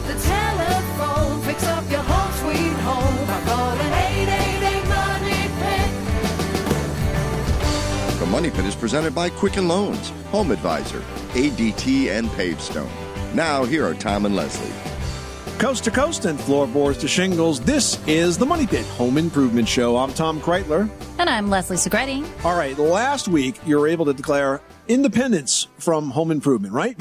the telephone. Fix up your home sweet home by calling 888-MONEY-PIT. The Money Pit is presented by Quicken Loans, Home Advisor, ADT, and Pavestone. Now, here are Tom and Leslie. Coast to coast and floorboards to shingles, this is the Money Pit Home Improvement Show. I'm Tom Kreitler. And I'm Leslie Segretti. All right, last week you were able to declare independence from home improvement, right?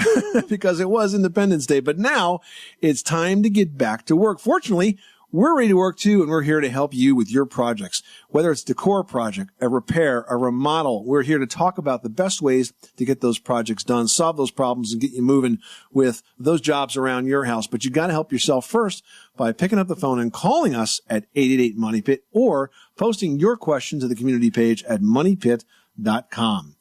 Because it was Independence Day. But now it's time to get back to work. Fortunately, we're ready to work too, and we're here to help you with your projects. Whether it's a decor project, a repair, a remodel, we're here to talk about the best ways to get those projects done, solve those problems, and get you moving with those jobs around your house. But you got to help yourself first by picking up the phone and calling us at 888-MONEY-PIT or posting your question to the community page at moneypit.com.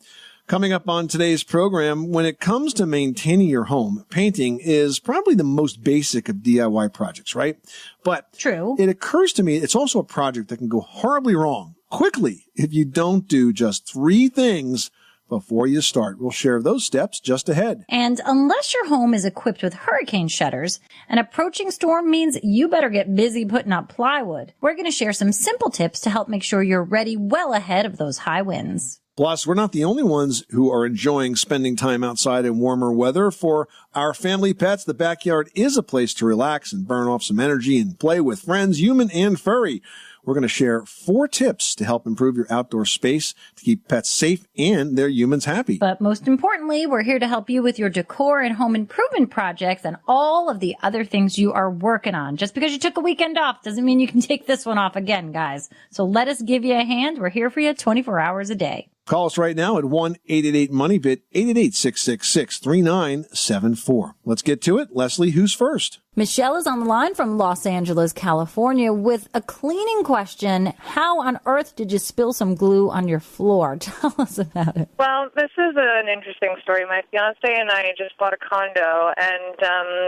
Coming up on today's program, when it comes to maintaining your home, painting is probably the most basic of DIY projects, right? But True. It occurs to me it's also a project that can go horribly wrong quickly if you don't do just 3 things before you start. We'll share those steps just ahead. And unless your home is equipped with hurricane shutters, an approaching storm means you better get busy putting up plywood. We're going to share some simple tips to help make sure you're ready well ahead of those high winds. Plus, we're not the only ones who are enjoying spending time outside in warmer weather. For our family pets, the backyard is a place to relax and burn off some energy and play with friends, human and furry. We're going to share 4 tips to help improve your outdoor space to keep pets safe and their humans happy. But most importantly, we're here to help you with your decor and home improvement projects and all of the other things you are working on. Just because you took a weekend off doesn't mean you can take this one off again, guys. So let us give you a hand. We're here for you 24 hours a day. Call us right now at 1-888-MONEY-PIT, 888-666-3974. Let's get to it. Leslie, who's first? Michelle is on the line from Los Angeles, California with a cleaning question. How on earth did you spill some glue on your floor? Tell us about it. Well, this is an interesting story. My fiance and I just bought a condo, and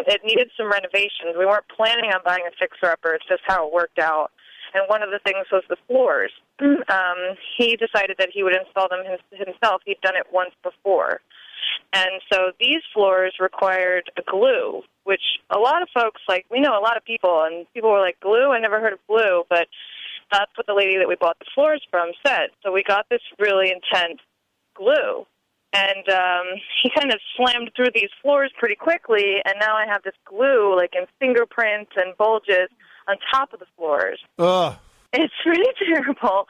it needed some renovations. We weren't planning on buying a fixer-upper. It's just how it worked out. And one of the things was the floors. He decided that he would install them himself. He'd done it once before. And so these floors required a glue, which a lot of folks, like, we know a lot of people, and people were like, glue? I never heard of glue, but that's what the lady that we bought the floors from said. So we got this really intense glue. And he kind of slammed through these floors pretty quickly, and now I have this glue, like in fingerprints and bulges, on top of the floors. Ugh. It's really terrible.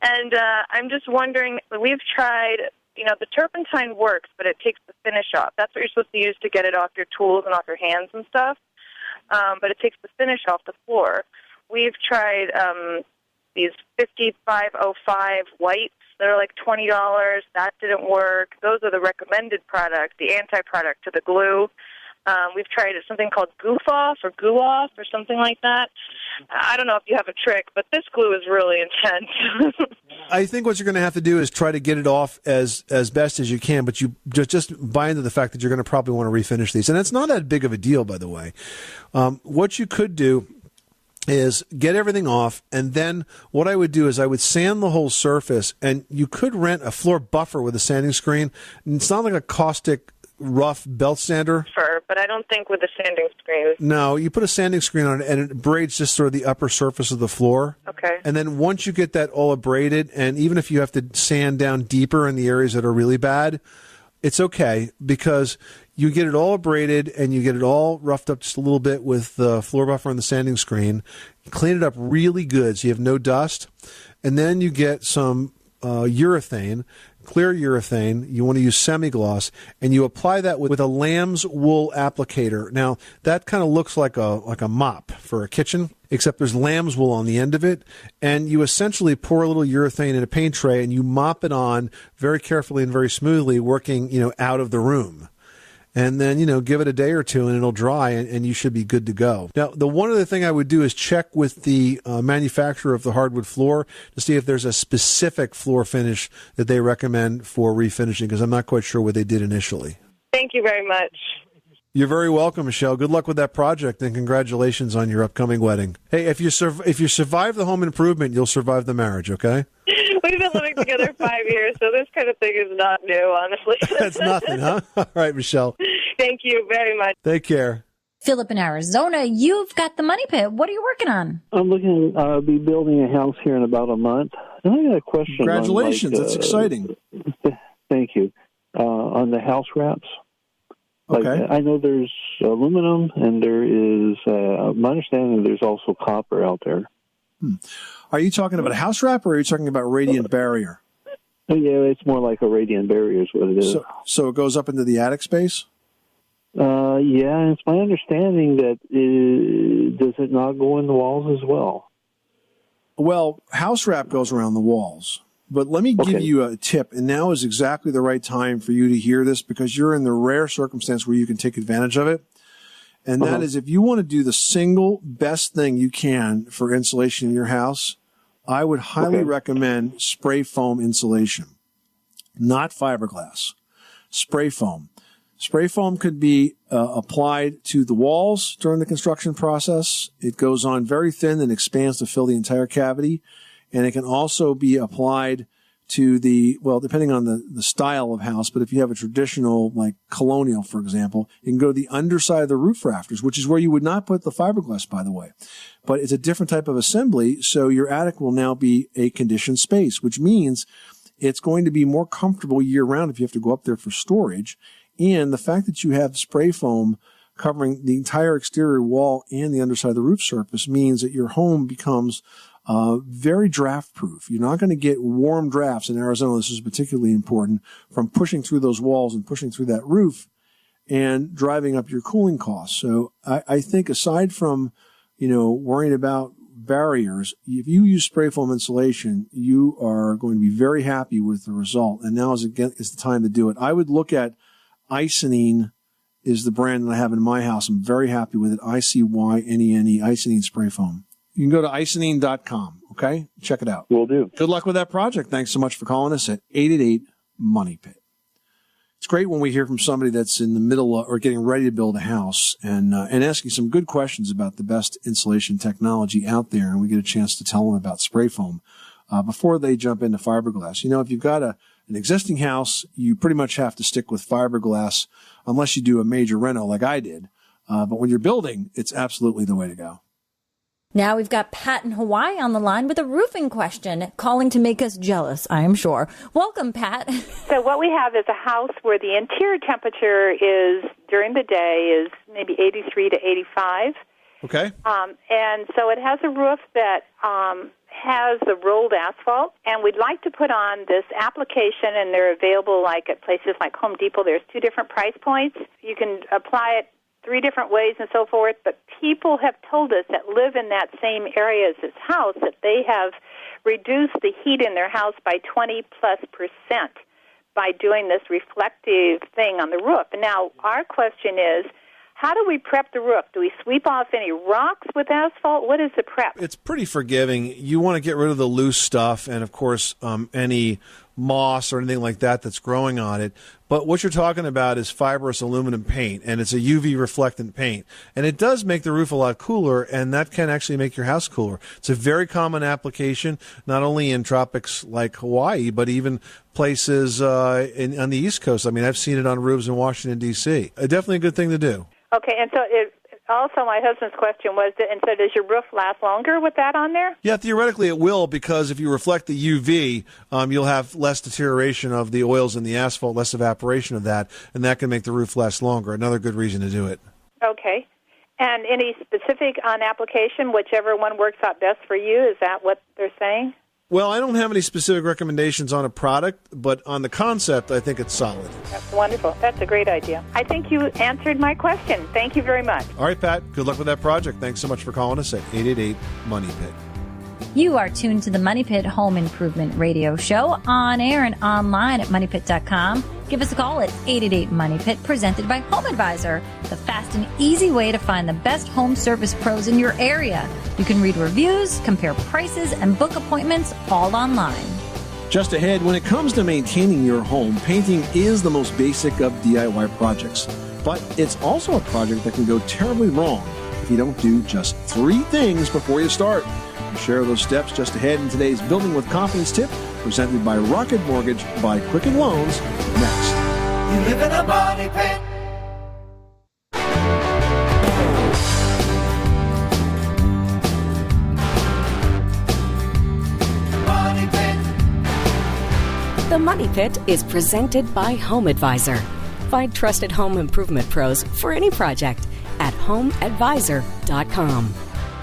And I'm just wondering, we've tried, the turpentine works, but it takes the finish off. That's what you're supposed to use to get it off your tools and off your hands and stuff. But it takes the finish off the floor. We've tried these 5505 whites that are like $20. That didn't work. Those are the recommended product, the anti-product to the glue. We've tried something called Goof Off or Goo Off or something like that. I don't know if you have a trick, but this glue is really intense. I think what you're going to have to do is try to get it off as best as you can, but you just buy into the fact that you're going to probably want to refinish these. And it's not that big of a deal, by the way. What you could do is get everything off, and then what I would do is I would sand the whole surface, and you could rent a floor buffer with a sanding screen. And it's not like a caustic rough belt sander. Sure, but I don't think with the sanding screen. No, you put a sanding screen on it, and it abrades just sort of the upper surface of the floor. Okay. And then once you get that all abraded, and even if you have to sand down deeper in the areas that are really bad, it's okay because you get it all abraded and you get it all roughed up just a little bit with the floor buffer and the sanding screen. You clean it up really good so you have no dust. And then you get some urethane, clear urethane. You want to use semi-gloss, and you apply that with a lamb's wool applicator. Now, that kind of looks like a mop for a kitchen, except there's lamb's wool on the end of it, and you essentially pour a little urethane in a paint tray, and you mop it on very carefully and very smoothly, working, out of the room. And then, give it a day or two and it'll dry and you should be good to go. Now, the one other thing I would do is check with the manufacturer of the hardwood floor to see if there's a specific floor finish that they recommend for refinishing, because I'm not quite sure what they did initially. Thank you very much. You're very welcome, Michelle. Good luck with that project, and congratulations on your upcoming wedding. Hey, if you survive the home improvement, you'll survive the marriage, okay? We've been living together 5 years, so this kind of thing is not new, honestly. That's nothing, huh? All right, Michelle. Thank you very much. Take care. Philip in Arizona, you've got the Money Pit. What are you working on? I'm looking to be building a house here in about a month. And I got a question. Congratulations. On, That's exciting. Thank you. On the house wraps. Okay. I know there's aluminum, and there is, my understanding, there's also copper out there. Are you talking about a house wrap, or are you talking about radiant barrier? Oh, yeah, it's more like a radiant barrier is what it is. So it goes up into the attic space? Yeah, it's my understanding that does it not go in the walls as well? Well, house wrap goes around the walls. But let me give you a tip, and now is exactly the right time for you to hear this because you're in the rare circumstance where you can take advantage of it. And that is if you want to do the single best thing you can for insulation in your house, I would highly recommend spray foam insulation, not fiberglass. Spray foam. Spray foam could be applied to the walls during the construction process. It goes on very thin and expands to fill the entire cavity. And it can also be applied to depending on the style of house, but if you have a traditional, like colonial, for example, you can go to the underside of the roof rafters, which is where you would not put the fiberglass, by the way. But it's a different type of assembly, so your attic will now be a conditioned space, which means it's going to be more comfortable year-round if you have to go up there for storage. And the fact that you have spray foam covering the entire exterior wall and the underside of the roof surface means that your home becomes very draft proof. You're not going to get warm drafts in Arizona. This is particularly important from pushing through those walls and pushing through that roof and driving up your cooling costs. So I think aside from, worrying about barriers, if you use spray foam insulation, you are going to be very happy with the result. And now is the time to do it. I would look at Icynene is the brand that I have in my house. I'm very happy with it. Icynene, Icynene spray foam. You can go to icynene.com, okay? Check it out. Will do. Good luck with that project. Thanks so much for calling us at 888-MONEY-PIT. It's great when we hear from somebody that's in the middle or getting ready to build a house and asking some good questions about the best insulation technology out there, and we get a chance to tell them about spray foam before they jump into fiberglass. If you've got an existing house, you pretty much have to stick with fiberglass unless you do a major reno like I did. But when you're building, it's absolutely the way to go. Now we've got Pat in Hawaii on the line with a roofing question, calling to make us jealous, I am sure. Welcome, Pat. So what we have is a house where the interior temperature is, during the day, is maybe 83 to 85. Okay. And so it has a roof that has the rolled asphalt, and we'd like to put on this application, and they're available like at places like Home Depot. There's 2 different price points. You can apply it 3 different ways and so forth, but people have told us that live in that same area as this house that they have reduced the heat in their house by 20+% by doing this reflective thing on the roof. And now our question is, how do we prep the roof? Do we sweep off any rocks with asphalt? What is the prep? It's pretty forgiving. You want to get rid of the loose stuff and, of course, any moss or anything like that that's growing on it. But what you're talking about is fibrous aluminum paint, and it's a UV reflectant paint. And it does make the roof a lot cooler, and that can actually make your house cooler. It's a very common application, not only in tropics like Hawaii, but even places on the East Coast. I mean, I've seen it on roofs in Washington, D.C. Definitely a good thing to do. Okay, and so also my husband's question was, and so does your roof last longer with that on there? Yeah, theoretically it will, because if you reflect the UV, you'll have less deterioration of the oils in the asphalt, less evaporation of that, and that can make the roof last longer. Another good reason to do it. Okay. And any specific on application, whichever one works out best for you, is that what they're saying? Well, I don't have any specific recommendations on a product, but on the concept, I think it's solid. That's wonderful. That's a great idea. I think you answered my question. Thank you very much. All right, Pat. Good luck with that project. Thanks so much for calling us at 888-MONEY-PIT. You are tuned to the Money Pit Home Improvement Radio Show on air and online at moneypit.com. Give us a call at 888-MONEY-PIT, presented by Home Advisor, the fast and easy way to find the best home service pros in your area. You can read reviews, compare prices, and book appointments all online. Just ahead, when it comes to maintaining your home, painting is the most basic of DIY projects. But it's also a project that can go terribly wrong if you don't do just 3 things before you start. We'll share those steps just ahead in today's Building with Confidence tip, presented by Rocket Mortgage by Quicken Loans, next. You live in a money pit. The Money Pit is presented by Home Advisor. Find trusted home improvement pros for any project at homeadvisor.com.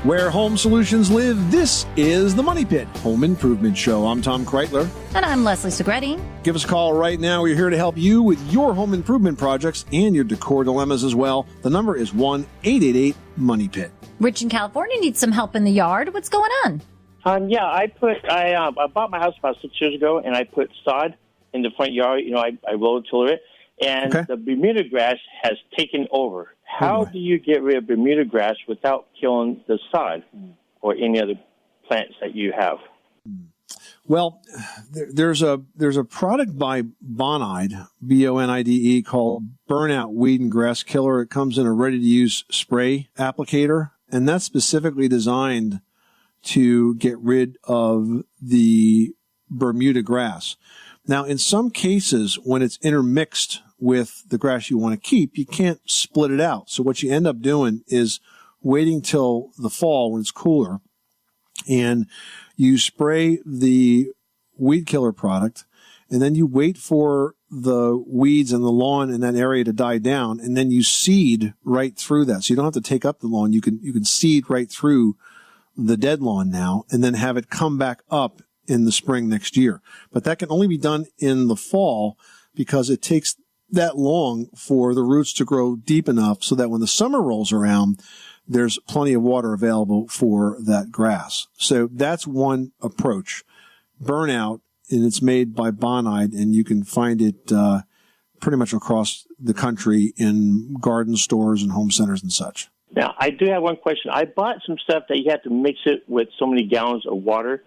Where home solutions live, this is the Money Pit Home Improvement Show. I'm Tom Kreitler. And I'm Leslie Segretti. Give us a call right now. We're here to help you with your home improvement projects and your decor dilemmas as well. The number is 1-888-MONEY-PIT. Rich in California needs some help in the yard. What's going on? I bought my house about 6 years ago, and I put sod in the front yard. I roll tiller it, and the Bermuda grass has taken over. How do you get rid of Bermuda grass without killing the sod or any other plants that you have? Well, there's a product by Bonide, Bonide, called Burnout Weed and Grass Killer. It comes in a ready-to-use spray applicator, and that's specifically designed to get rid of the Bermuda grass. Now, in some cases, when it's intermixed with the grass you want to keep, you can't split it out. So what you end up doing is waiting till the fall when it's cooler, and you spray the weed killer product, and then you wait for the weeds and the lawn in that area to die down, and then you seed right through that. So you don't have to take up the lawn. You can seed right through the dead lawn now, and then have it come back up in the spring next year. But that can only be done in the fall because it takes that long for the roots to grow deep enough so that when the summer rolls around, there's plenty of water available for that grass. So that's one approach. Burnout, and it's made by Bonide, and you can find it pretty much across the country in garden stores and home centers and such. Now, I do have one question. I bought some stuff that you have to mix it with so many gallons of water.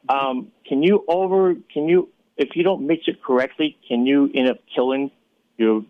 If you don't mix it correctly, can you end up killing your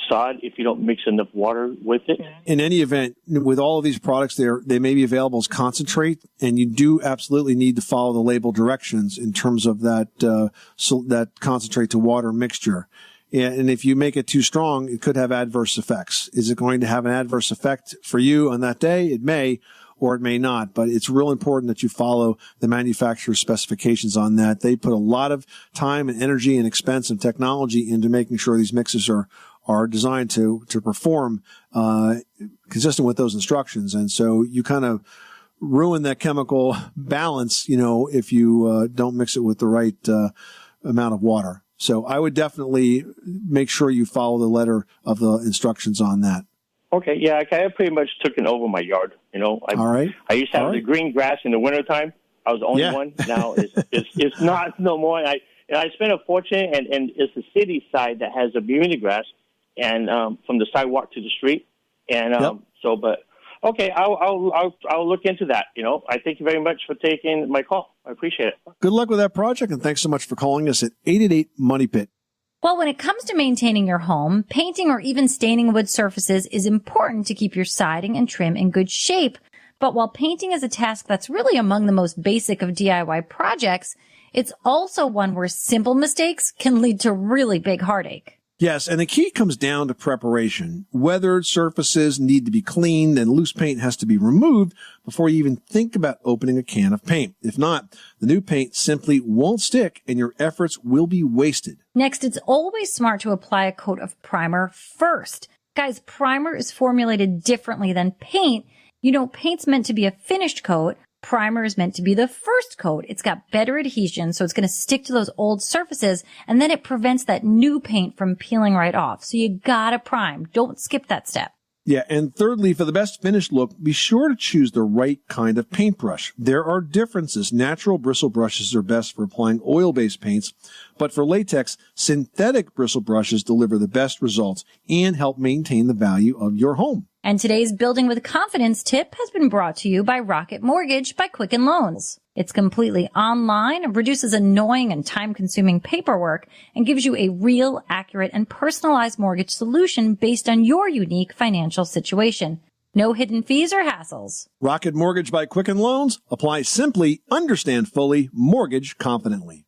sod if you don't mix enough water with it? In any event, with all of these products, they may be available as concentrate, and you do absolutely need to follow the label directions in terms of that that concentrate to water mixture. And if you make it too strong, it could have adverse effects. Is it going to have an adverse effect for you on that day? It may, or it may not, but it's real important that you follow the manufacturer's specifications on that. They put a lot of time and energy and expense and technology into making sure these mixes are designed to perform consistent with those instructions. And so you kind of ruin that chemical balance, if you don't mix it with the right amount of water. So I would definitely make sure you follow the letter of the instructions on that. Okay, yeah, I pretty much took it over my yard. All right. I used to have the green grass in the wintertime. I was the only one. Now it's not no more. And I spent a fortune, and it's the city side that has the Bermuda grass, and from the sidewalk to the street. And okay, I'll look into that. I thank you very much for taking my call. I appreciate it. Good luck with that project, and thanks so much for calling us at 888-MONEY-PIT. Well, when it comes to maintaining your home, painting or even staining wood surfaces is important to keep your siding and trim in good shape. But while painting is a task that's really among the most basic of DIY projects, it's also one where simple mistakes can lead to really big heartache. Yes, and the key comes down to preparation. Weathered surfaces need to be cleaned, and loose paint has to be removed before you even think about opening a can of paint. If not, the new paint simply won't stick, and your efforts will be wasted. Next, it's always smart to apply a coat of primer first. Guys, primer is formulated differently than paint. Paint's meant to be a finished coat. Primer is meant to be the first coat. It's got better adhesion, so it's going to stick to those old surfaces, and then it prevents that new paint from peeling right off. So you gotta prime. Don't skip that step. Yeah, and thirdly, for the best finished look, be sure to choose the right kind of paintbrush. There are differences. Natural bristle brushes are best for applying oil-based paints, but for latex, synthetic bristle brushes deliver the best results and help maintain the value of your home. And today's Building with Confidence tip has been brought to you by Rocket Mortgage by Quicken Loans. It's completely online, reduces annoying and time-consuming paperwork, and gives you a real, accurate, and personalized mortgage solution based on your unique financial situation. No hidden fees or hassles. Rocket Mortgage by Quicken Loans. Apply simply, understand fully, mortgage confidently.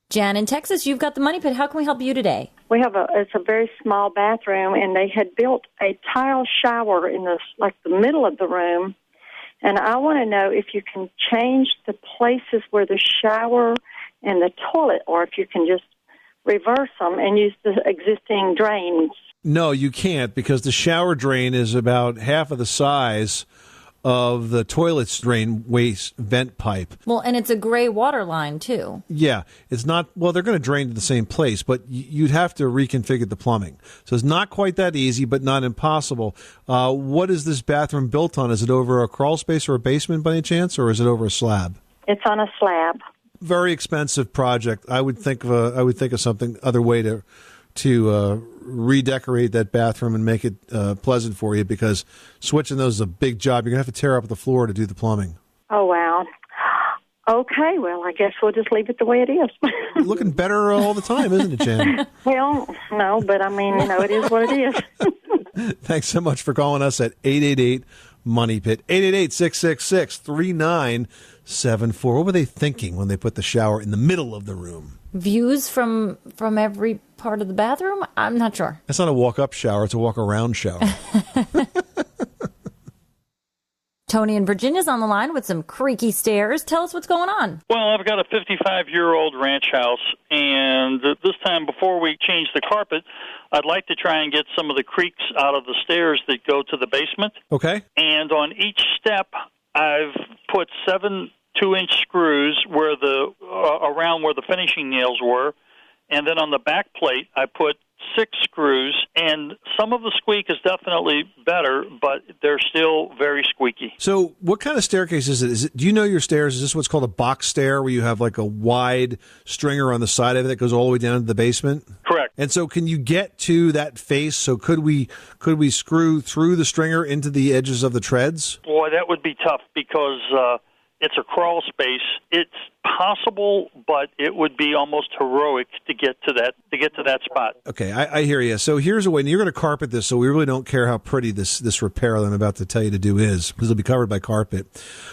Jan, in Texas, you've got the Money Pit. How can we help you today? It's a very small bathroom, and they had built a tile shower in the middle of the room. And I want to know if you can change the places where the shower and the toilet, or if you can just reverse them and use the existing drains? No, you can't, because the shower drain is about half of the size of the toilet's drain waste vent pipe. Well, and it's a gray water line, too. Yeah, it's not, well, they're going to drain to the same place, but you'd have to reconfigure the plumbing. So it's not quite that easy, but not impossible. What is this bathroom built on? Is it over a crawl space or a basement by any chance, or is it over a slab? It's on a slab. Very expensive project. I would think of something, other way to redecorate that bathroom and make it pleasant for you, because switching those is a big job. You're going to have to tear up the floor to do the plumbing. Oh, wow. Okay, well, I guess we'll just leave it the way it is. You're looking better all the time, isn't it, Jan? Well, no, but I mean, it is what it is. Thanks so much for calling us at 888-MONEY-PIT, 888-666-3974. What were they thinking when they put the shower in the middle of the room? Views from every part of the bathroom? I'm not sure. That's not a walk-up shower. It's a walk-around shower. Tony in Virginia's on the line with some creaky stairs. Tell us what's going on. Well, I've got a 55-year-old ranch house, and this time before we change the carpet, I'd like to try and get some of the creaks out of the stairs that go to the basement. Okay. And on each step, I've put 7 2-inch screws where around where the finishing nails were, and then on the back plate I put 6 screws, and some of the squeak is definitely better, but they're still very squeaky. So what kind of staircase is it? Do you know your stairs? Is this what's called a box stair, where you have like a wide stringer on the side of it that goes all the way down to the basement? Correct. And so can you get to that face? So could we screw through the stringer into the edges of the treads? Boy, that would be tough, because it's a crawl space. It's possible, but it would be almost heroic to get to that spot. Okay, I hear you. So here's a way. And you're going to carpet this, so we really don't care how pretty this repair that I'm about to tell you to do is, because it'll be covered by carpet.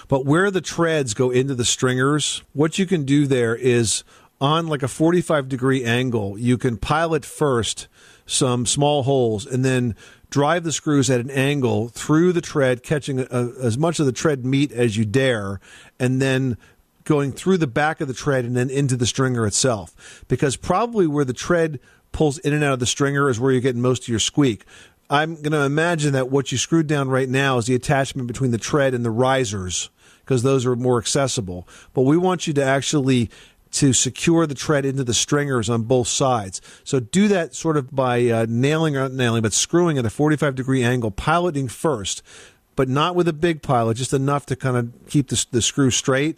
But where the treads go into the stringers, what you can do there is, on like a 45-degree angle, you can pilot first some small holes and then drive the screws at an angle through the tread, catching as much of the tread meat as you dare, and then going through the back of the tread and then into the stringer itself. Because probably where the tread pulls in and out of the stringer is where you're getting most of your squeak. I'm going to imagine that what you screwed down right now is the attachment between the tread and the risers, because those are more accessible. But we want you to actually secure the tread into the stringers on both sides. So do that sort of by screwing at a 45-degree angle, piloting first, but not with a big pilot, just enough to kind of keep the screw straight.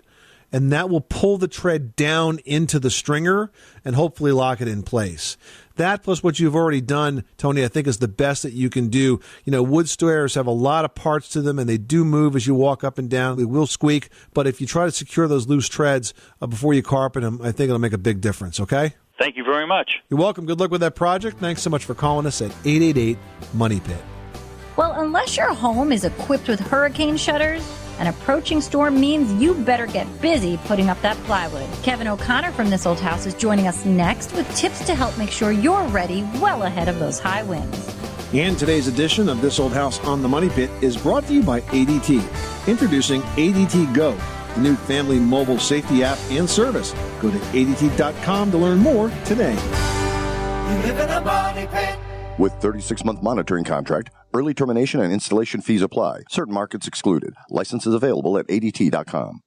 And that will pull the tread down into the stringer and hopefully lock it in place. That plus what you've already done, Tony, I think is the best that you can do. You know, wood stairs have a lot of parts to them, and they do move as you walk up and down. They will squeak, but if you try to secure those loose treads before you carpet them, I think it'll make a big difference, okay? Thank you very much. You're welcome. Good luck with that project. Thanks so much for calling us at 888-MONEY-PIT. Well, unless your home is equipped with hurricane shutters, an approaching storm means you better get busy putting up that plywood. Kevin O'Connor from This Old House is joining us next with tips to help make sure you're ready well ahead of those high winds. And today's edition of This Old House on the Money Pit is brought to you by ADT. Introducing ADT Go, the new family mobile safety app and service. Go to ADT.com to learn more today. You live in a money pit. With 36-month monitoring contract, early termination and installation fees apply. Certain markets excluded. Licenses available at ADT.com.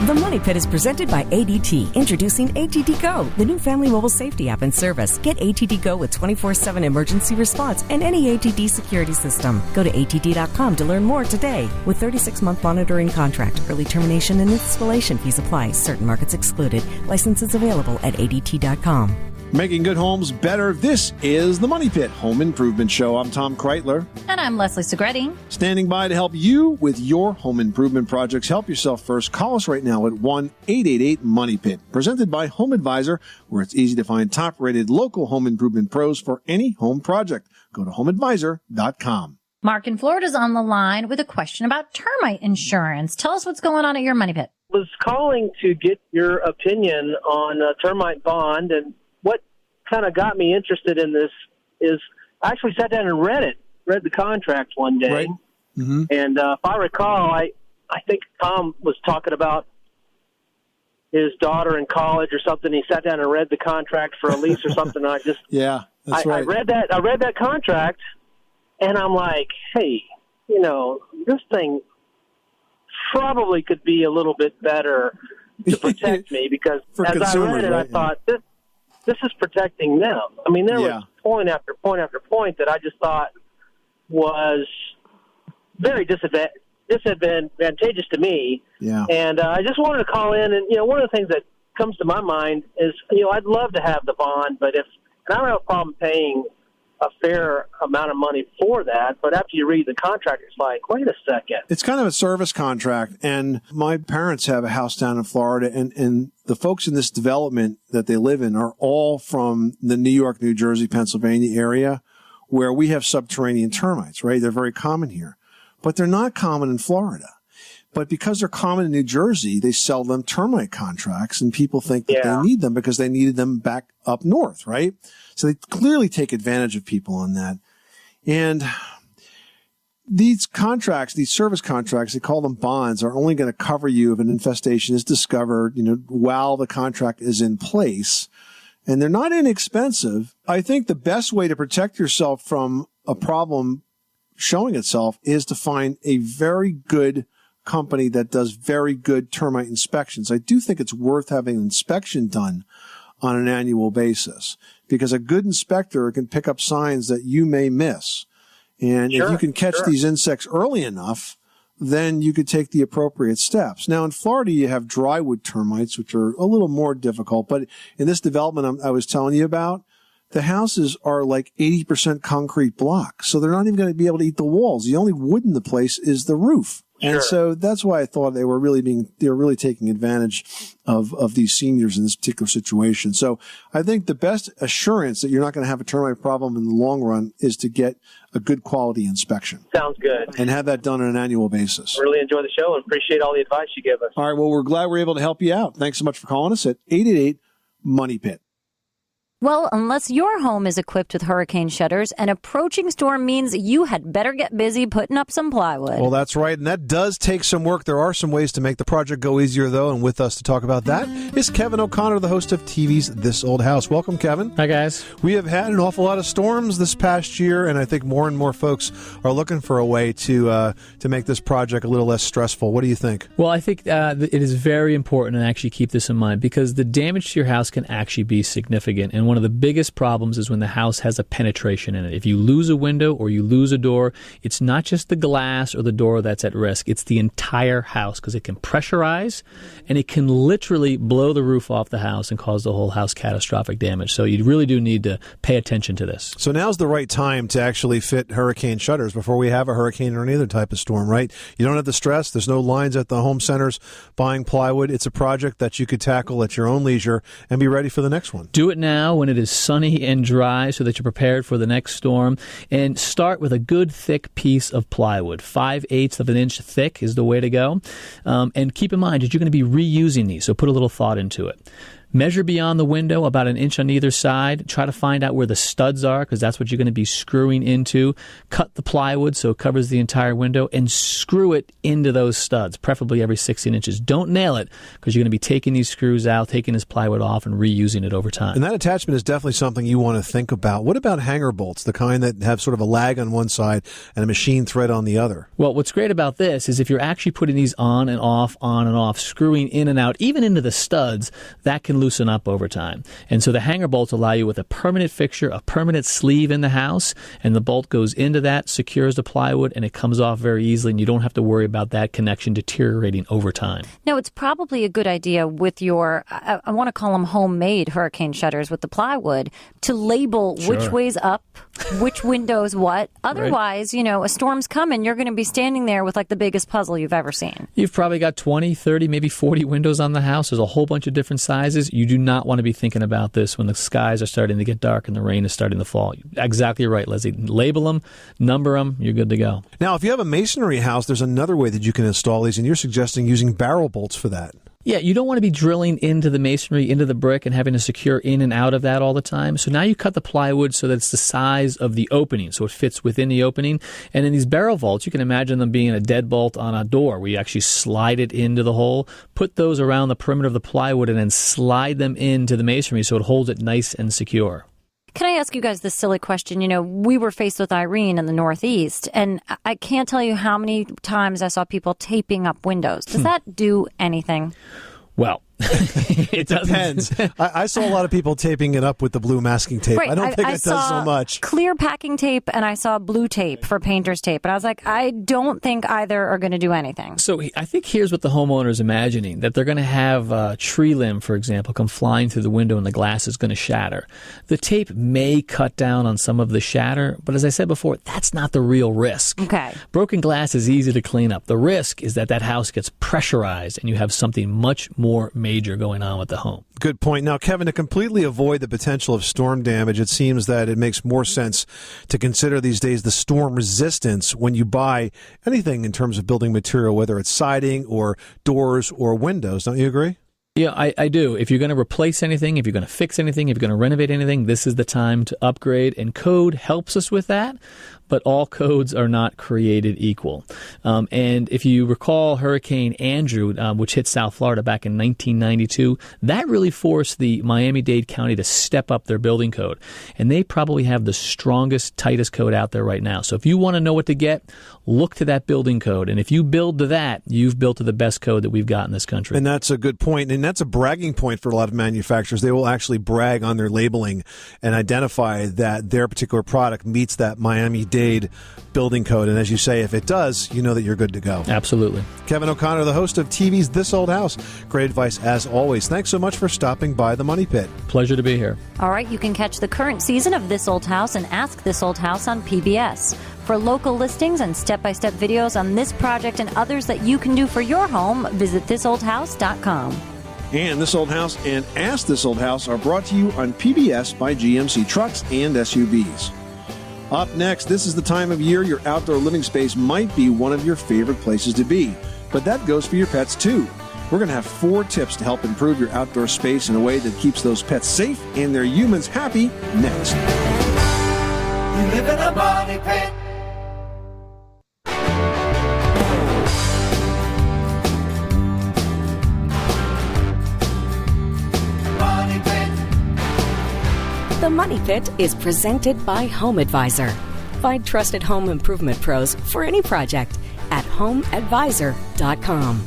The Money Pit is presented by ADT. Introducing ADT Go, the new family mobile safety app and service. Get ADT Go with 24/7 emergency response and any ADT security system. Go to ADT.com to learn more today. With 36-month monitoring contract, early termination and installation fees apply. Certain markets excluded. Licenses available at ADT.com. Making good homes better. This is the Money Pit Home Improvement Show. I'm Tom Kreitler. And I'm Leslie Segretti. Standing by to help you with your home improvement projects. Help yourself first. Call us right now at 1-888-MONEY-PIT. Presented by Home Advisor, where it's easy to find top-rated local home improvement pros for any home project. Go to HomeAdvisor.com. Mark in Florida's on the line with a question about termite insurance. Tell us what's going on at your Money Pit. Was calling to get your opinion on a termite bond, and what kind of got me interested in this is I actually sat down and read the contract one day. Right. And if I recall, I think Tom was talking about his daughter in college or something. He sat down and read the contract for a lease or something. And I just that's right. I read that contract, and I'm like, hey, this thing probably could be a little bit better to protect me, because as I read it, I thought this is protecting them. I mean, there was point after point after point that I just thought was very disadvantageous to me. Yeah. And I just wanted to call in, and one of the things that comes to my mind is, I'd love to have the bond, but and I don't have a problem paying a fair amount of money for that, but after you read the contract, it's like, wait a second. It's kind of a service contract, and my parents have a house down in Florida, and the folks in this development that they live in are all from the New York, New Jersey, Pennsylvania area, where we have subterranean termites, right? They're very common here, but they're not common in Florida. But because they're common in New Jersey, they sell them termite contracts, and people think that they need them because they needed them back up north, right? So they clearly take advantage of people on that. And these contracts, these service contracts, they call them bonds, are only going to cover you if an infestation is discovered, while the contract is in place. And they're not inexpensive. I think the best way to protect yourself from a problem showing itself is to find a very good company that does very good termite inspections. I do think it's worth having an inspection done on an annual basis, because a good inspector can pick up signs that you may miss. And if you can catch these insects early enough, then you could take the appropriate steps. Now, in Florida, you have drywood termites, which are a little more difficult. But in this development I was telling you about, the houses are like 80% concrete block. So they're not even going to be able to eat the walls. The only wood in the place is the roof. And so that's why I thought they were really taking advantage of these seniors in this particular situation. So I think the best assurance that you're not going to have a termite problem in the long run is to get a good quality inspection. Sounds good. And have that done on an annual basis. Really enjoy the show and appreciate all the advice you give us. All right. Well, we're glad we're able to help you out. Thanks so much for calling us at 888-MONEY-PIT. Well, unless your home is equipped with hurricane shutters, an approaching storm means you had better get busy putting up some plywood. Well, that's right, and that does take some work. There are some ways to make the project go easier, though, and with us to talk about that is Kevin O'Connor, the host of TV's This Old House. Welcome, Kevin. Hi, guys. We have had an awful lot of storms this past year, and I think more and more folks are looking for a way to make this project a little less stressful. What do you think? Well, I think it is very important to actually keep this in mind, because the damage to your house can actually be significant, and one of the biggest problems is when the house has a penetration in it. If you lose a window or you lose a door, it's not just the glass or the door that's at risk. It's the entire house, because it can pressurize and it can literally blow the roof off the house and cause the whole house catastrophic damage. So you really do need to pay attention to this. So now's the right time to actually fit hurricane shutters before we have a hurricane or any other type of storm, right? You don't have the stress. There's no lines at the home centers buying plywood. It's a project that you could tackle at your own leisure and be ready for the next one. Do it now when it is sunny and dry so that you're prepared for the next storm. And start with a good thick piece of plywood. 5/8 of an inch thick is the way to go. And keep in mind that you're going to be reusing these, so put a little thought into it. Measure beyond the window about an inch on either side. Try to find out where the studs are, because that's what you're going to be screwing into. Cut the plywood so it covers the entire window, and screw it into those studs, preferably every 16 inches. Don't nail it, because you're going to be taking these screws out, taking this plywood off, and reusing it over time. And that attachment is definitely something you want to think about. What about hanger bolts, the kind that have sort of a lag on one side and a machine thread on the other? Well, what's great about this is if you're actually putting these on and off, screwing in and out, even into the studs, that can loosen up over time. And so the hanger bolts allow you with a permanent fixture, a permanent sleeve in the house, and the bolt goes into that, secures the plywood, and it comes off very easily, and you don't have to worry about that connection deteriorating over time. Now, it's probably a good idea with your, I want to call them homemade hurricane shutters with the plywood, to label which way's up, which window's what. Otherwise, a storm's coming, you're going to be standing there with like the biggest puzzle you've ever seen. You've probably got 20, 30, maybe 40 windows on the house. There's a whole bunch of different sizes. You do not want to be thinking about this when the skies are starting to get dark and the rain is starting to fall. Exactly right, Leslie. Label them, number them, you're good to go. Now, if you have a masonry house, there's another way that you can install these, and you're suggesting using barrel bolts for that. Yeah, you don't want to be drilling into the masonry, into the brick, and having to secure in and out of that all the time. So now you cut the plywood so that it's the size of the opening, so it fits within the opening. And in these barrel vaults, you can imagine them being a deadbolt on a door where you actually slide it into the hole, put those around the perimeter of the plywood, and then slide them into the masonry so it holds it nice and secure. Can I ask you guys this silly question? We were faced with Irene in the Northeast, and I can't tell you how many times I saw people taping up windows. Does that do anything? Well, it depends. I saw a lot of people taping it up with the blue masking tape. Right. I don't think it does so much. Clear packing tape, and I saw blue tape for painter's tape. And I was like, I don't think either are going to do anything. So I think here's what the homeowner is imagining, that they're going to have a tree limb, for example, come flying through the window and the glass is going to shatter. The tape may cut down on some of the shatter, but as I said before, that's not the real risk. Okay. Broken glass is easy to clean up. The risk is that house gets pressurized and you have something much more major going on with the home. Good point. Now, Kevin, to completely avoid the potential of storm damage, it seems that it makes more sense to consider these days the storm resistance when you buy anything in terms of building material, whether it's siding or doors or windows. Don't you agree? Yeah, I do. If you're going to replace anything, if you're going to fix anything, if you're going to renovate anything, this is the time to upgrade, and code helps us with that. But all codes are not created equal. And if you recall Hurricane Andrew, which hit South Florida back in 1992, that really forced the Miami-Dade County to step up their building code. And they probably have the strongest, tightest code out there right now. So if you want to know what to get, look to that building code. And if you build to that, you've built to the best code that we've got in this country. And that's a good point. And that's a bragging point for a lot of manufacturers. They will actually brag on their labeling and identify that their particular product meets that Miami-Dade building code. And as you say, if it does, you know that you're good to go. Absolutely. Kevin O'Connor, the host of TV's This Old House. Great advice as always. Thanks so much for stopping by the Money Pit. Pleasure to be here. All right, you can catch the current season of This Old House and Ask This Old House on PBS. For local listings and step-by-step videos on this project and others that you can do for your home, visit thisoldhouse.com. And This Old House and Ask This Old House are brought to you on PBS by GMC Trucks and SUVs. Up next, this is the time of year your outdoor living space might be one of your favorite places to be. But that goes for your pets, too. We're going to have 4 tips to help improve your outdoor space in a way that keeps those pets safe and their humans happy next. You live in a money pit. The Money Pit is presented by Home Advisor. Find trusted home improvement pros for any project at homeadvisor.com.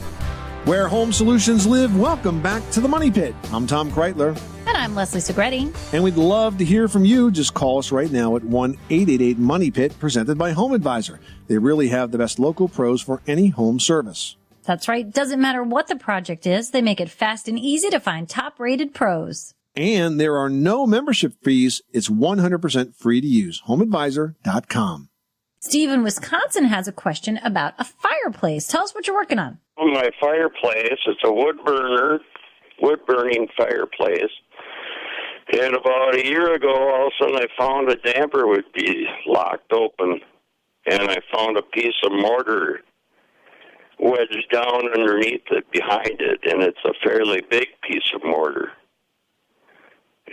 Where home solutions live, welcome back to the Money Pit. I'm Tom Kreitler. And I'm Leslie Segretti. And we'd love to hear from you. Just call us right now at 1-888-MONEY-PIT, presented by Home Advisor. They really have the best local pros for any home service. That's right. Doesn't matter what the project is, they make it fast and easy to find top-rated pros. And there are no membership fees. It's 100% free to use. HomeAdvisor.com. Steve in Wisconsin has a question about a fireplace. Tell us what you're working on. My fireplace, it's a wood-burning fireplace. And about a year ago, all of a sudden I found a damper would be locked open. And I found a piece of mortar wedged down underneath it, behind it. And it's a fairly big piece of mortar.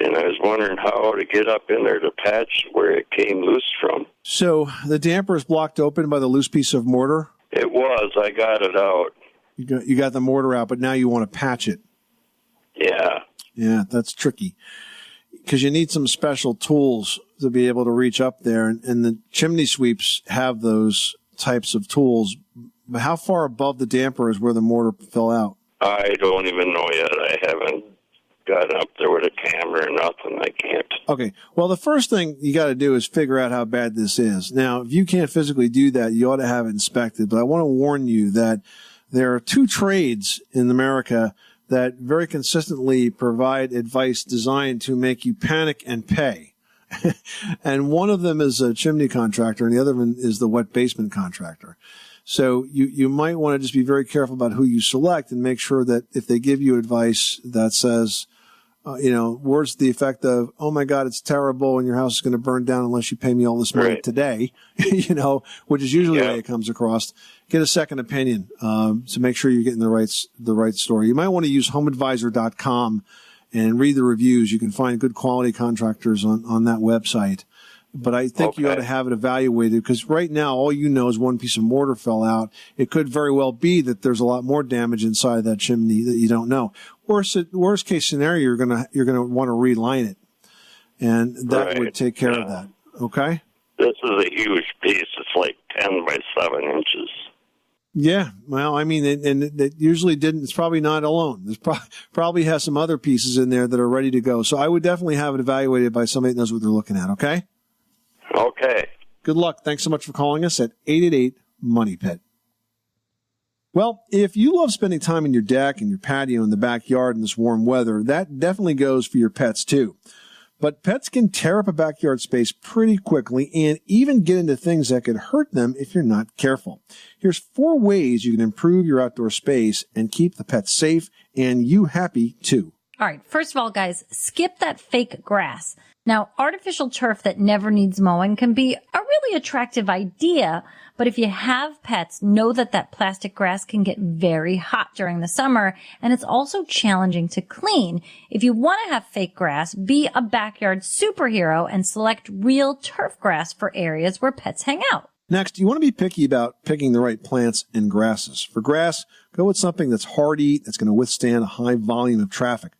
And I was wondering how to get up in there to patch where it came loose from. So the damper is blocked open by the loose piece of mortar? It was. I got it out. You got the mortar out, but now you want to patch it. Yeah. Yeah, that's tricky. Because you need some special tools to be able to reach up there. And the chimney sweeps have those types of tools. But how far above the damper is where the mortar fell out? I don't even know yet. I haven't got up there with a camera or nothing. I can't. Okay. Well, the first thing you got to do is figure out how bad this is. Now, if you can't physically do that, you ought to have it inspected. But I want to warn you that there are 2 trades in America that very consistently provide advice designed to make you panic and pay. And one of them is a chimney contractor, and the other one is the wet basement contractor. So you might want to just be very careful about who you select and make sure that if they give you advice that says words to the effect of, "Oh my God, it's terrible, and your house is going to burn down unless you pay me all this money today," which is usually the way it comes across. Get a second opinion to make sure you're getting the right story. You might want to use HomeAdvisor.com and read the reviews. You can find good quality contractors on that website. But I think you ought to have it evaluated, because right now all you know is one piece of mortar fell out. It could very well be that there's a lot more damage inside that chimney that you don't know. Worst case scenario, you're gonna want to reline it, and that would take care of that. Okay. This is a huge piece. It's like 10 by 7 inches. Yeah, well, I mean, and it usually didn't. It's probably not alone. There's probably has some other pieces in there that are ready to go. So I would definitely have it evaluated by somebody that knows what they're looking at. Okay. Okay. Good luck. Thanks so much for calling us at 888-MONEY-PIT. Well, if you love spending time in your deck and your patio in the backyard in this warm weather, that definitely goes for your pets too. But pets can tear up a backyard space pretty quickly and even get into things that could hurt them if you're not careful. Here's 4 ways you can improve your outdoor space and keep the pets safe and you happy too. All right. First of all, guys, skip that fake grass. Now, artificial turf that never needs mowing can be a really attractive idea, but if you have pets, know that plastic grass can get very hot during the summer, and it's also challenging to clean. If you want to have fake grass, be a backyard superhero and select real turf grass for areas where pets hang out. Next, you want to be picky about picking the right plants and grasses. For grass, go with something that's hardy, that's going to withstand a high volume of traffic.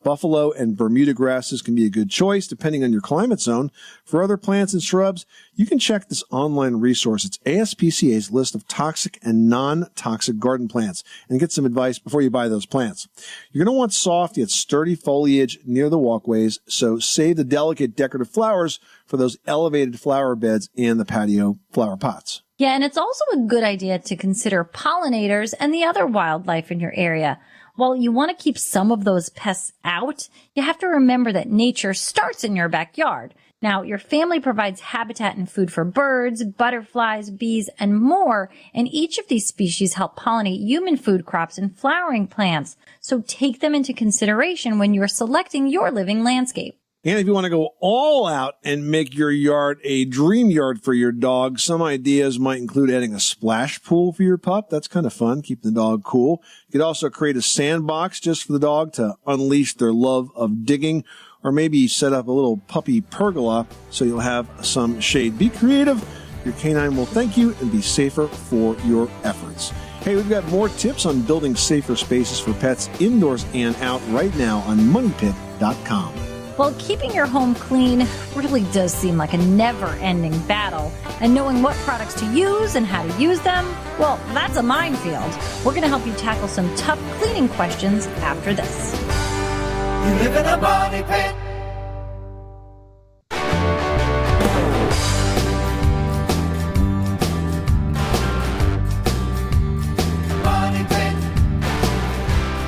Buffalo and Bermuda grasses can be a good choice depending on your climate zone. For other plants and shrubs, you can check this online resource. It's ASPCA's list of toxic and non-toxic garden plants and get some advice before you buy those plants. You're going to want soft yet sturdy foliage near the walkways, so save the delicate decorative flowers for those elevated flower beds in the patio flower pots. Yeah, and it's also a good idea to consider pollinators and the other wildlife in your area. While you want to keep some of those pests out, you have to remember that nature starts in your backyard. Now, your family provides habitat and food for birds, butterflies, bees, and more, and each of these species help pollinate human food crops and flowering plants. So take them into consideration when you're selecting your living landscape. And if you want to go all out and make your yard a dream yard for your dog, some ideas might include adding a splash pool for your pup. That's kind of fun. Keep the dog cool. You could also create a sandbox just for the dog to unleash their love of digging, or maybe set up a little puppy pergola so you'll have some shade. Be creative. Your canine will thank you and be safer for your efforts. Hey, we've got more tips on building safer spaces for pets indoors and out right now on MoneyPit.com. Well, keeping your home clean really does seem like a never-ending battle. And knowing what products to use and how to use them, well, that's a minefield. We're going to help you tackle some tough cleaning questions after this. You live in a money pit. Money Pit.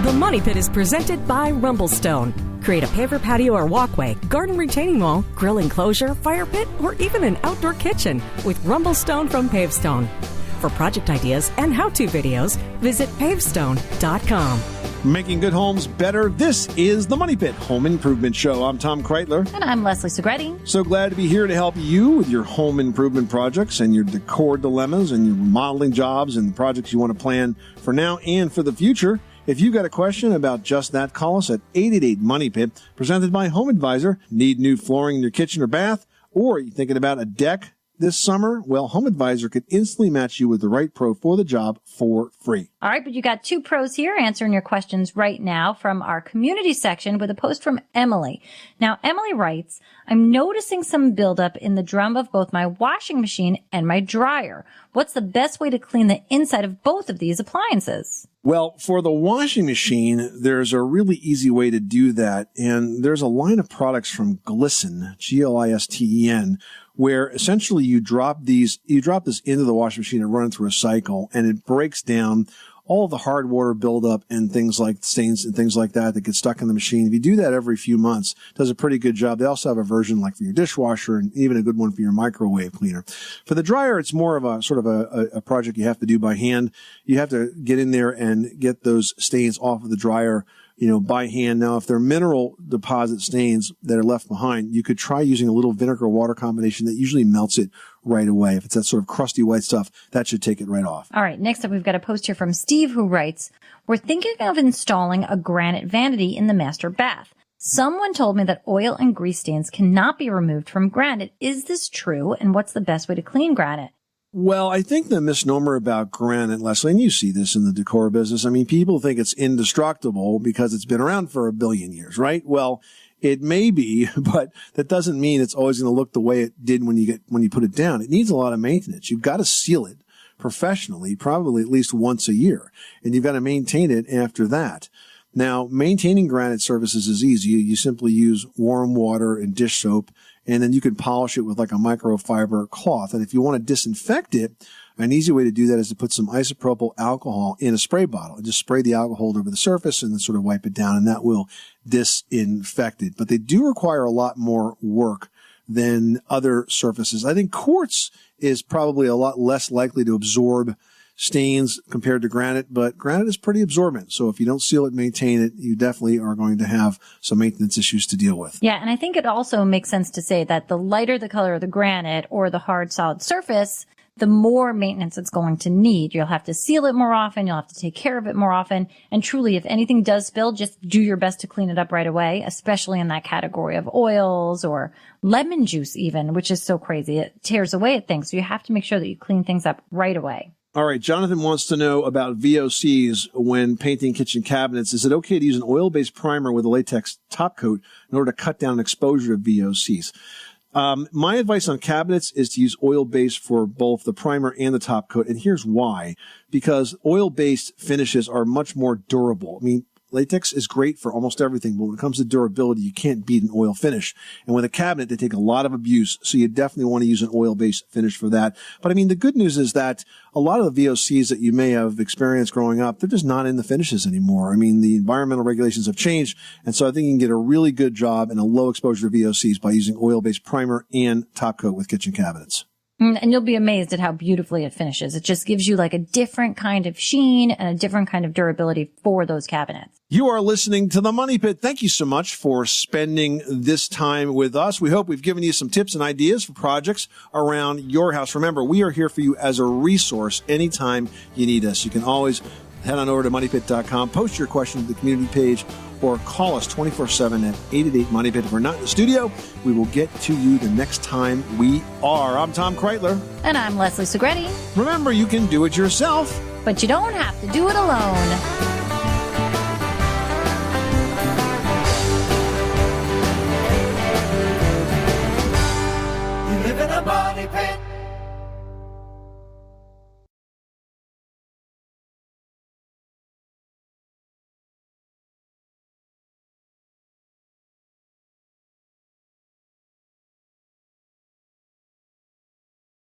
The Money Pit is presented by Rumblestone. Create a paver patio or walkway, garden retaining wall, grill enclosure, fire pit, or even an outdoor kitchen with Rumblestone from Pavestone. For project ideas and how-to videos, visit pavestone.com. Making good homes better. This is the Money Pit Home Improvement Show. I'm Tom Kreitler. And I'm Leslie Segretti. So glad to be here to help you with your home improvement projects and your decor dilemmas and your remodeling jobs and the projects you want to plan for now and for the future. If you've got a question about just that, call us at 888-MONEY-PIT, presented by Home Advisor. Need new flooring in your kitchen or bath? Or are you thinking about a deck this summer? Well, Home Advisor could instantly match you with the right pro for the job for free. All right, but you got 2 pros here answering your questions right now from our community section with a post from Emily. Now, Emily writes, I'm noticing some buildup in the drum of both my washing machine and my dryer. What's the best way to clean the inside of both of these appliances? Well, for the washing machine, there's a really easy way to do that. And there's a line of products from Glisten, Glisten, where essentially you drop this into the washing machine and run it through a cycle, and it breaks down all of the hard water buildup and things like stains and things like that get stuck in the machine. If you do that every few months, it does a pretty good job. They also have a version like for your dishwasher and even a good one for your microwave cleaner. For the dryer, it's more of a sort of a project you have to do by hand. You have to get in there and get those stains off of the dryer by hand. Now, if they're mineral deposit stains that are left behind, you could try using a little vinegar water combination that usually melts it right away. If it's that sort of crusty white stuff, that should take it right off. All right. Next up, we've got a post here from Steve who writes, we're thinking of installing a granite vanity in the master bath. Someone told me that oil and grease stains cannot be removed from granite. Is this true? And what's the best way to clean granite? Well, I think the misnomer about granite, Leslie, and you see this in the decor business. I mean, people think it's indestructible because it's been around for 1 billion years, right? Well, it may be, but that doesn't mean it's always going to look the way it did when you put it down. It needs a lot of maintenance. You've got to seal it professionally, probably at least once a year, and you've got to maintain it after that. Now, maintaining granite surfaces is easy. You simply use warm water and dish soap, and then you can polish it with like a microfiber cloth. And if you want to disinfect it, an easy way to do that is to put some isopropyl alcohol in a spray bottle and just spray the alcohol over the surface and then sort of wipe it down, and that will disinfect it. But they do require a lot more work than other surfaces. I think quartz is probably a lot less likely to absorb stains compared to granite, but granite is pretty absorbent. So if you don't seal it, maintain it, you definitely are going to have some maintenance issues to deal with. Yeah, and I think it also makes sense to say that the lighter the color of the granite or the hard solid surface, the more maintenance it's going to need. You'll have to seal it more often. You'll have to take care of it more often. And truly, if anything does spill, just do your best to clean it up right away, especially in that category of oils or lemon juice even, which is so crazy. It tears away at things. So you have to make sure that you clean things up right away. All right, Jonathan wants to know about VOCs when painting kitchen cabinets. Is it okay to use an oil-based primer with a latex top coat in order to cut down exposure to VOCs? My advice on cabinets is to use oil-based for both the primer and the top coat, and here's why. Because oil-based finishes are much more durable. I mean, latex is great for almost everything, but when it comes to durability, you can't beat an oil finish. And with a cabinet, they take a lot of abuse, so you definitely want to use an oil-based finish for that. But I mean, the good news is that a lot of the VOCs that you may have experienced growing up, they're just not in the finishes anymore. I mean, the environmental regulations have changed, and so I think you can get a really good job and a low exposure to VOCs by using oil-based primer and top coat with kitchen cabinets. And you'll be amazed at how beautifully it finishes. It just gives you like a different kind of sheen and a different kind of durability for those cabinets. You are listening to The Money Pit. Thank you so much for spending this time with us. We hope we've given you some tips and ideas for projects around your house. Remember, we are here for you as a resource anytime you need us. You can always head on over to moneypit.com, post your question to the community page, or call us 24/7 at 888-MONEYPIT. If we're not in the studio, we will get to you the next time we are. I'm Tom Kreitler. And I'm Leslie Segretti. Remember, you can do it yourself, but you don't have to do it alone. You live in a money pit.